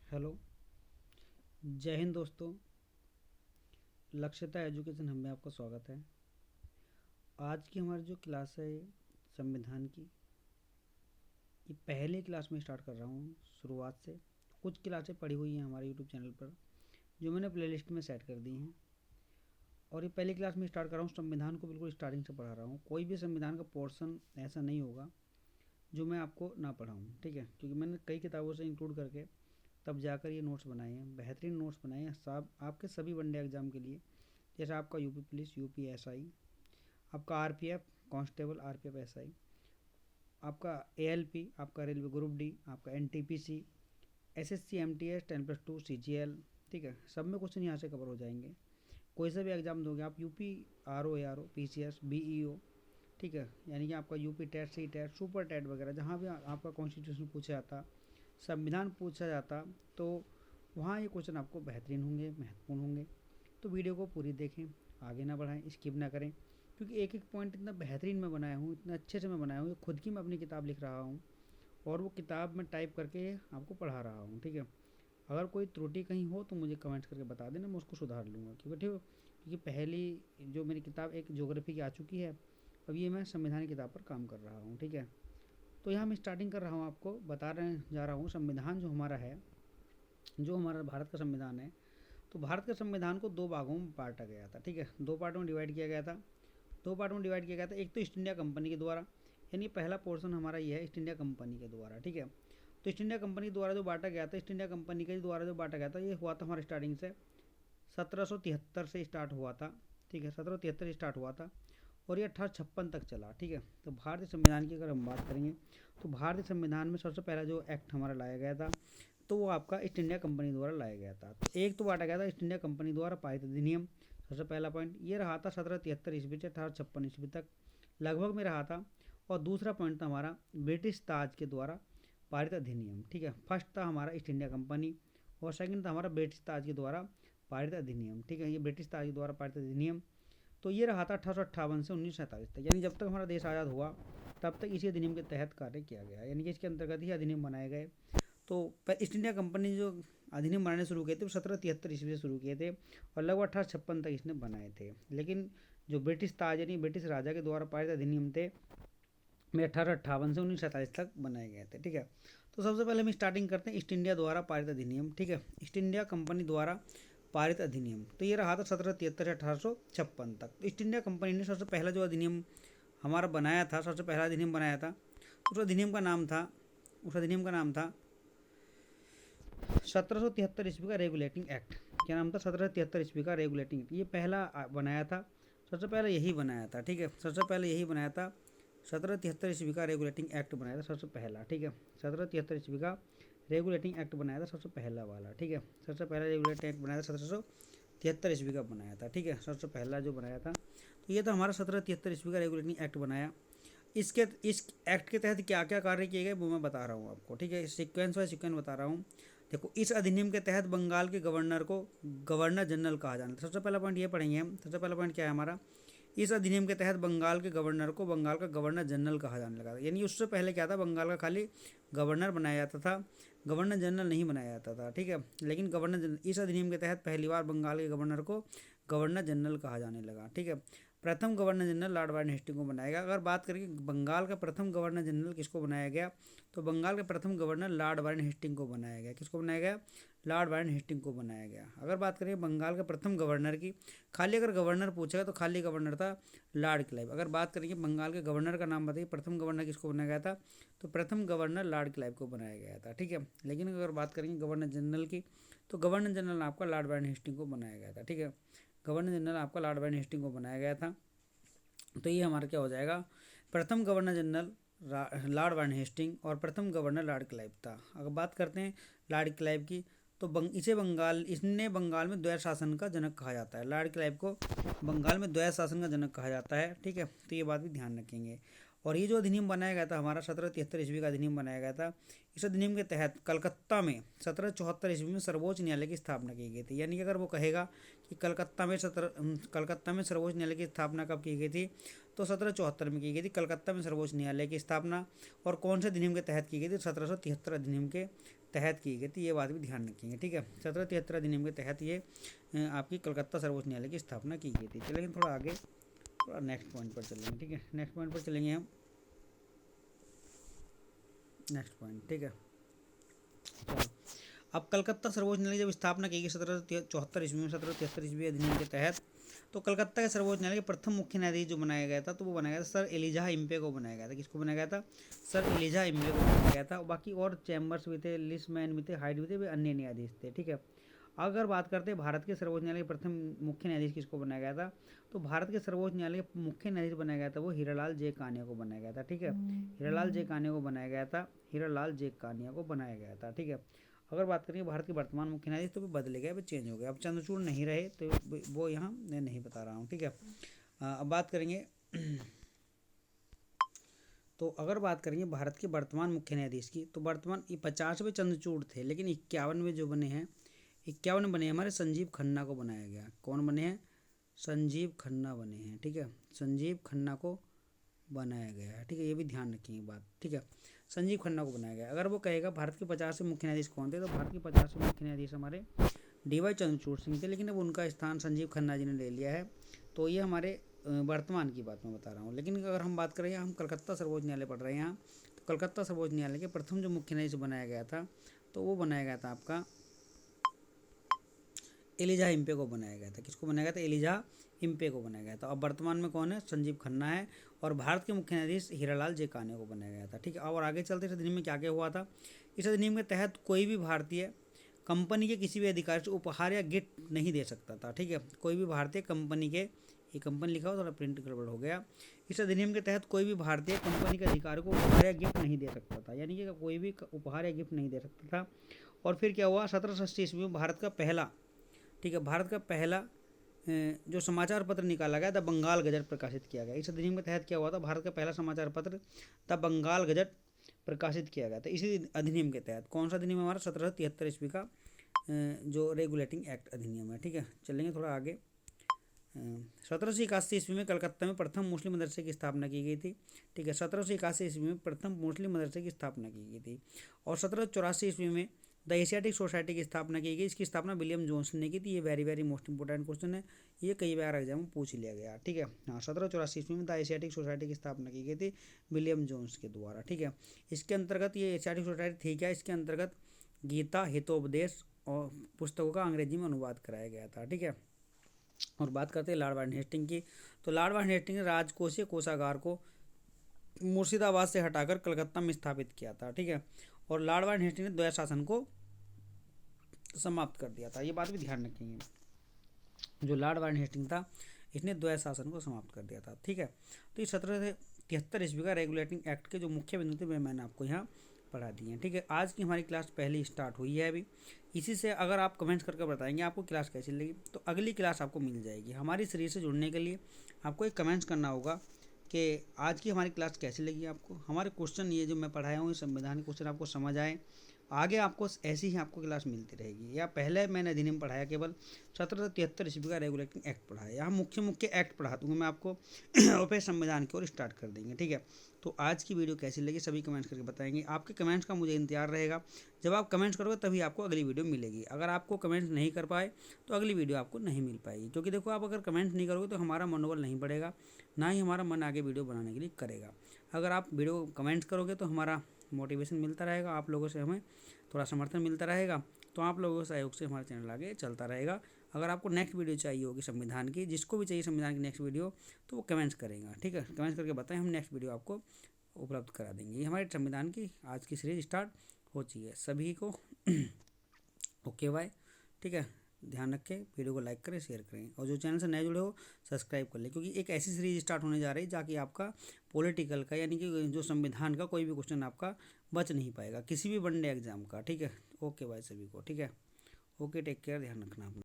Hello. जय हिंद दोस्तों। लक्ष्यता education में आपका स्वागत है। आज की हमारी जो क्लास है संविधान की, ये पहली क्लास में स्टार्ट कर रहा हूँ शुरुआत से। कुछ क्लासें पड़ी हुई हैं हमारे यूट्यूब चैनल पर जो मैंने प्लेलिस्ट में सेट कर दी हैं, और ये पहली क्लास में स्टार्ट कर रहा हूँ। संविधान को बिल्कुल स्टार्टिंग से पढ़ा रहा हूँ। कोई भी संविधान का पोर्शन ऐसा नहीं होगा जो मैं आपको ना पढ़ाऊँ, ठीक है, क्योंकि मैंने कई किताबों से इंक्लूड करके तब जाकर ये नोट्स बनाए हैं, बेहतरीन नोट्स बनाए हैं सब आपके सभी वनडे एग्ज़ाम के लिए। जैसे आपका यूपी पुलिस, यूपी एसआई, आपका आरपीएफ कांस्टेबल, आरपीएफ एसआई, आपका एएलपी, आपका रेलवे ग्रुप डी, आपका एनटीपीसी, एसएससी एमटीएस 10+2 सीजीएल, ठीक है, सब में क्वेश्चन यहाँ से कवर हो जाएंगे। कोई सा भी एग्जाम दोगे आप, UP RO, ARO, PCS, BEO, ठीक है, यानी कि आपका UP TET, C TET, super TET वगैरह, जहाँ भी आपका कॉन्स्टिट्यूशन पूछा जाता, संविधान पूछा जाता, तो वहाँ ये क्वेश्चन आपको बेहतरीन होंगे, महत्वपूर्ण होंगे। तो वीडियो को पूरी देखें, आगे ना बढ़ाएं, स्किप ना करें, क्योंकि एक एक पॉइंट इतना बेहतरीन मैं बनाया हूँ, इतना अच्छे से मैं बनाया हूँ, खुद की मैं अपनी किताब लिख रहा हूँ और वो किताब मैं टाइप करके आपको पढ़ा रहा हूँ, ठीक है। अगर कोई त्रुटि कहीं हो तो मुझे कमेंट्स करके बता देना, मैं उसको सुधार लूँगा, क्योंकि ठीक है, क्योंकि पहली जो मेरी किताब एक ज्योग्राफी की आ चुकी है, अब ये मैं संविधान की किताब पर काम कर रहा हूँ, ठीक है। तो यहाँ मैं स्टार्टिंग कर रहा हूँ, आपको बता रहे जा रहा हूँ संविधान जो हमारा है, जो हमारा भारत का संविधान है। तो भारत के संविधान को दो भागों में बांटा गया था, ठीक है, दो पार्टों में डिवाइड किया गया था। दो पार्टों में डिवाइड किया गया था। एक तो ईस्ट इंडिया कंपनी के द्वारा, यानी पहला पोर्शन हमारा ये है ईस्ट इंडिया कंपनी के द्वारा, ठीक है। तो ईस्ट इंडिया कंपनी द्वारा जो बांटा गया था, ईस्ट इंडिया कंपनी के द्वारा जो बांटा गया था, ये हुआ था हमारे स्टार्टिंग से 1773 से स्टार्ट हुआ था, ठीक है, 1773 से स्टार्ट हुआ था और ये 1856 तक चला, ठीक है। तो भारतीय संविधान की अगर हम बात करेंगे तो भारतीय संविधान में सबसे पहला जो एक्ट हमारा लाया गया था, तो वो आपका ईस्ट इंडिया कंपनी द्वारा लाया गया था। तो एक तो बांटा गया था ईस्ट इंडिया कंपनी द्वारा पारित अधिनियम, सबसे पहला पॉइंट ये रहा था 1773 ईस्वी से 1856 ईस्वी तक लगभग में रहा था। और दूसरा पॉइंट था हमारा ब्रिटिश ताज के द्वारा पारित अधिनियम, ठीक है। फर्स्ट था हमारा ईस्ट इंडिया कंपनी और सेकंड था हमारा ब्रिटिश ताज के द्वारा पारित अधिनियम, ठीक है। ये ब्रिटिश ताज के द्वारा पारित अधिनियम तो ये रहा था 1858 से 1947 तक, यानी जब तक हमारा देश आज़ाद हुआ तब तक इसी अधिनियम के तहत कार्य किया गया, यानी कि इसके अंतर्गत ही अधिनियम बनाए गए। तो ईस्ट इंडिया कंपनी जो अधिनियम बनाने शुरू किए थे वो 1773 ईस्वी से शुरू किए थे और लगभग 1856 तक इसने बनाए थे। लेकिन जो ब्रिटिश ताज यानी ब्रिटिश राजा के द्वारा पारित अधिनियम थे में 1858 से 1947 तक बनाए गए थे, ठीक है। तो सबसे पहले हम स्टार्टिंग करते हैं ईस्ट इंडिया द्वारा पारित अधिनियम, ठीक है। ईस्ट इंडिया कंपनी द्वारा पारित अधिनियम तो ये रहा था 1773 से 1856 तक। तो ईस्ट इंडिया कंपनी ने सबसे पहला जो अधिनियम हमारा बनाया था, सबसे पहला अधिनियम बनाया था, उस अधिनियम का नाम था 1773 ईस्वी का रेगुलेटिंग एक्ट। क्या नाम था? 1773 ईस्वी का रेगुलेटिंग एक्ट, ये पहला बनाया था, सबसे पहले यही बनाया था, ठीक है। सबसे पहले यही बनाया था, 1773 ईस्वी का रेगुलेटिंग एक्ट बनाया था सबसे पहला, ठीक है। 1773 ईस्वी का रेगुलेटिंग एक्ट बनाया था सबसे पहला वाला, ठीक है। सबसे पहला रेगुलेटिंग एक्ट बनाया था 1773 ईस्वी का बनाया था, ठीक है। सबसे पहला जो बनाया था तो ये था हमारा 1773 ईस्वी का रेगुलेटिंग एक्ट बनाया। इस एक्ट के तहत क्या क्या कार्य किए गए वो मैं बता रहा हूँ आपको, ठीक है। सीक्वेंस बाय सीक्वेंस बता रहा हूँ। देखो, इस अधिनियम के तहत बंगाल के गवर्नर को गवर्नर जनरल कहा जाना था। सबसे पहला पॉइंट ये पढ़ेंगे हम। सबसे पहला पॉइंट क्या है हमारा, इस अधिनियम के तहत बंगाल के गवर्नर को बंगाल का गवर्नर जनरल कहा जाने लगा था। यानी उससे पहले क्या था, बंगाल का खाली गवर्नर बनाया जाता था, गवर्नर जनरल नहीं बनाया जाता था, ठीक है। लेकिन इस अधिनियम के तहत पहली बार बंगाल के गवर्नर को गवर्नर जनरल कहा जाने लगा, ठीक है। प्रथम गवर्नर जनरल लॉर्ड वारन हेस्टिंग को बनाया गया। अगर बात करें बंगाल का प्रथम गवर्नर जनरल किसको बनाया गया, तो बंगाल के प्रथम गवर्नर लॉर्ड वारन हेस्टिंग को बनाया गया। किसको बनाया गया? लॉर्ड वारन हेस्टिंग को बनाया गया। अगर बात करें बंगाल के प्रथम गवर्नर की, खाली अगर गवर्नर पूछेगा तो खाली गवर्नर था लॉर्ड क्लाइव। अगर बात करेंगे बंगाल के गवर्नर का नाम बताइए, प्रथम गवर्नर किसको बनाया गया था, तो प्रथम गवर्नर लॉर्ड क्लाइव को बनाया गया था, ठीक है। लेकिन अगर बात करेंगे गवर्नर जनरल की, तो गवर्नर जनरल आपका लॉर्ड वारन हेस्टिंग को बनाया गया था, ठीक है। गवर्नर जनरल आपका लॉर्ड वारन हेस्टिंग को बनाया गया था। तो ये हमारा क्या हो जाएगा, प्रथम गवर्नर जनरल लॉर्ड वारन हेस्टिंग और प्रथम गवर्नर लॉर्ड क्लाइव था। अगर बात करते हैं लॉर्ड क्लाइव की, तो इसने बंगाल में द्वैत शासन का जनक कहा जाता है। लॉर्ड क्लाइव को बंगाल में द्वैत शासन का जनक कहा जाता है, ठीक है। तो ये बात भी ध्यान रखेंगे। और ये जो अधिनियम बनाया गया था हमारा 1773 ईस्वी का अधिनियम बनाया गया था, इस अधिनियम के तहत कलकत्ता में 1774 ईस्वी में सर्वोच्च न्यायालय की स्थापना की गई थी। यानी कि अगर वो कहेगा कि कलकत्ता में सर्वोच्च न्यायालय की स्थापना कब की गई थी, तो 1774 में की गई थी कलकत्ता में सर्वोच्च न्यायालय की स्थापना। और कौन से अधिनियम के तहत की गई थी, 1773 अधिनियम के तहत की गई थी। ये बात भी ध्यान रखेंगे, ठीक है। 1773 अधिनियम के तहत ये आपकी कलकत्ता सर्वोच्च न्यायालय की स्थापना की गई थी। चलेंगे थोड़ा आगे, थोड़ा नेक्स्ट पॉइंट पर चलेंगे, ठीक है। नेक्स्ट पॉइंट पर चलेंगे हम, नेक्स्ट पॉइंट, ठीक है। चलो, अब कलकत्ता सर्वोच्च न्यायालय जब स्थापना की गई 1774 ईस्वी में, 1773 ईस्वी अधिनियम के तहत, तो कलकत्ता के सर्वोच्च न्यायालय के प्रथम मुख्य न्यायाधीश जो बनाया गया था, तो वो बनाया गया था सर एलिजा इम्पे को बनाया गया था। किसको बनाया गया था, सर एलिजा इम्पे को बनाया गया था। बाकी और चैम्बर्स भी थे, लिसमैन भी थे, हाइड भी थे, वे अन्य न्यायाधीश थे, ठीक है। अगर बात करते हैं भारत के सर्वोच्च न्यायालय के प्रथम मुख्य न्यायाधीश किसको बनाया गया था, तो भारत के सर्वोच्च न्यायालय के मुख्य न्यायाधीश बनाया गया था वो हीरालाल जे कानिया को बनाया गया था, ठीक है। हीरालाल जे कानिया को बनाया गया था, हीरालाल जे कानिया को बनाया गया था, ठीक है। अगर बात करें भारत के वर्तमान मुख्य न्यायाधीश, तो भी बदले गए, अब चेंज हो गए, अब चंद्रचूड़ नहीं रहे, तो वो यहाँ मैं नहीं बता रहा हूँ, ठीक है। अब बात करेंगे तो अगर बात करेंगे भारत के वर्तमान मुख्य न्यायाधीश की, तो वर्तमान 50वें चंद्रचूड़ थे, लेकिन 51वें जो बने हैं, 51 बने हमारे संजीव खन्ना को बनाया गया। कौन बने हैं, संजीव खन्ना बने हैं, ठीक है। संजीव खन्ना को बनाया गया है, ठीक है। ये भी ध्यान रखेंगे बात, ठीक है। संजीव खन्ना को बनाया गया। अगर वो कहेगा भारत के 50वें मुख्य न्यायाधीश कौन थे, तो भारत के 50वें मुख्य न्यायाधीश हमारे डी.वाई. चंद्रचूड़ सिंह थे, लेकिन अब उनका स्थान संजीव खन्ना जी ने ले लिया है। तो ये हमारे वर्तमान की बात मैं बता रहा हूँ। लेकिन अगर हम बात करें, हम कलकत्ता सर्वोच्च न्यायालय पढ़ रहे हैं यहाँ, तो कलकत्ता सर्वोच्च न्यायालय के प्रथम जो मुख्य न्यायाधीश बनाया गया था, तो वो बनाया गया था आपका एलिजा इम्पे को बनाया गया था। किसको बनाया गया था, एलिजा इम्पे को बनाया गया था। अब वर्तमान में कौन है, संजीव खन्ना है। और भारत के मुख्य न्यायाधीश हीरालाल जे कानिया को बनाया गया था, ठीक है। और आगे चलते इस अधिनियम में क्या क्या हुआ था। इस अधिनियम के तहत कोई भी भारतीय कंपनी के किसी भी अधिकारी से उपहार या गिफ्ट नहीं दे सकता था, ठीक है। कोई भी भारतीय कंपनी के, ये कंपनी लिखा हो, थोड़ा प्रिंट गड़बड़ हो गया। इस अधिनियम के तहत कोई भी भारतीय कंपनी के अधिकारी को उपहार या गिफ्ट नहीं दे सकता था, यानी कि कोई भी उपहार या गिफ्ट नहीं दे सकता था। और फिर क्या हुआ, 1780 ईस्वी में भारत का पहला, ठीक है, भारत का पहला जो समाचार पत्र निकाला गया, द बंगाल गजट प्रकाशित किया गया। इस अधिनियम के तहत क्या हुआ था, भारत का पहला समाचार पत्र द बंगाल गजट प्रकाशित किया गया था इसी अधिनियम के तहत। कौन सा अधिनियम हमारा, 1773 ईस्वी का जो रेगुलेटिंग एक्ट अधिनियम है, ठीक है। चलेंगे थोड़ा आगे। 1781 ईस्वी में कलकत्ता में प्रथम मुस्लिम मदरसे की स्थापना की गई थी, ठीक है। 1781 ईस्वी में प्रथम मुस्लिम मदरसे की स्थापना की गई थी। और 1784 ईस्वी में द एशियाटिक सोसाइटी की स्थापना की गई। इसकी स्थापना विलियम जोन्स ने की थी। ये very very most important question है, ये कई बार एग्जाम में पूछ लिया गया, ठीक है। हाँ, 1784 ईस्वी में द एशियाटिक सोसाइटी की स्थापना की गई थी विलियम जोन्स के द्वारा, ठीक है। इसके अंतर्गत ये एशियाटिक सोसाइटी थी क्या, इसके अंतर्गत गीता, हितोपदेश और पुस्तकों का अंग्रेजी में अनुवाद कराया गया था, ठीक है। और बात करते हैं लॉर्ड वार्डन हेस्टिंग की, तो लॉर्ड वार्डन हेस्टिंग ने राजकोषीय कोषागार को मुर्शिदाबाद से हटाकर कलकत्ता में स्थापित किया था, ठीक है। और लॉर्ड वार्डन हेस्टिंग ने द्वैत शासन को समाप्त कर दिया था, ये बात भी ध्यान रखेंगे। जो लॉर्ड वार्डन हेस्टिंग था, इसने द्वैत शासन को समाप्त कर दिया था, ठीक है। तो ये 1773 ईस्वी का रेगुलेटिंग एक्ट के जो मुख्य बिंदु थे वे मैंने आपको यहाँ पढ़ा दिए हैं, ठीक है। आज की हमारी क्लास पहली स्टार्ट हुई है अभी। इसी से अगर आप कमेंट्स करके बताएंगे आपको क्लास कैसी लगी, तो अगली क्लास आपको मिल जाएगी। हमारी सीरीज से जुड़ने के लिए आपको एक कमेंट्स करना होगा कि आज की हमारी क्लास कैसी लगी आपको, हमारे क्वेश्चन ये जो मैं पढ़ाया हूँ, ये संविधान के क्वेश्चन आपको समझ आए, आगे आपको ऐसी ही आपको क्लास मिलती रहेगी। या पहले मैंने अधिनियम पढ़ाया, केवल 1773 ईस्वी का रेगुलेटिंग एक्ट पढ़ाया, यहाँ मुख्य मुख्य एक्ट पढ़ा दूँगा मैं आपको और फिर संविधान की ओर स्टार्ट कर देंगे, ठीक है। तो आज की वीडियो कैसी लगी सभी कमेंट्स करके बताएंगे। आपके कमेंट्स का मुझे इंतजार रहेगा, जब आप कमेंट्स करोगे तभी आपको अगली वीडियो मिलेगी। अगर आपको कमेंट्स नहीं कर पाए तो अगली वीडियो आपको नहीं मिल पाएगी, क्योंकि देखो आप अगर कमेंट्स नहीं करोगे तो हमारा मनोबल नहीं बढ़ेगा, ना ही हमारा मन आगे वीडियो बनाने के लिए करेगा। अगर आप वीडियो कमेंट्स करोगे तो हमारा मोटिवेशन मिलता रहेगा, आप लोगों से हमें थोड़ा समर्थन मिलता रहेगा, तो आप लोगों के सहयोग से हमारा चैनल आगे चलता रहेगा। अगर आपको नेक्स्ट वीडियो चाहिए होगी संविधान की, जिसको भी चाहिए संविधान की नेक्स्ट वीडियो, तो वो कमेंट्स करेगा, ठीक है। कमेंट्स करके बताएं, हम नेक्स्ट वीडियो आपको उपलब्ध करा देंगे। ये हमारे संविधान की आज की सीरीज स्टार्ट हो चुकी है। सभी को ओके बाय, ठीक है। ध्यान रखें, वीडियो को लाइक करें, शेयर करें, और जो चैनल से नए जुड़े हो सब्सक्राइब कर लें, क्योंकि एक ऐसी सीरीज स्टार्ट होने जा रही है जाकि आपका पॉलिटिकल का, यानी कि जो संविधान का कोई भी क्वेश्चन आपका बच नहीं पाएगा किसी भी वनडे एग्जाम का, ठीक है। ओके बाय सभी को, ठीक है। ओके, टेक केयर, ध्यान रखना अपना।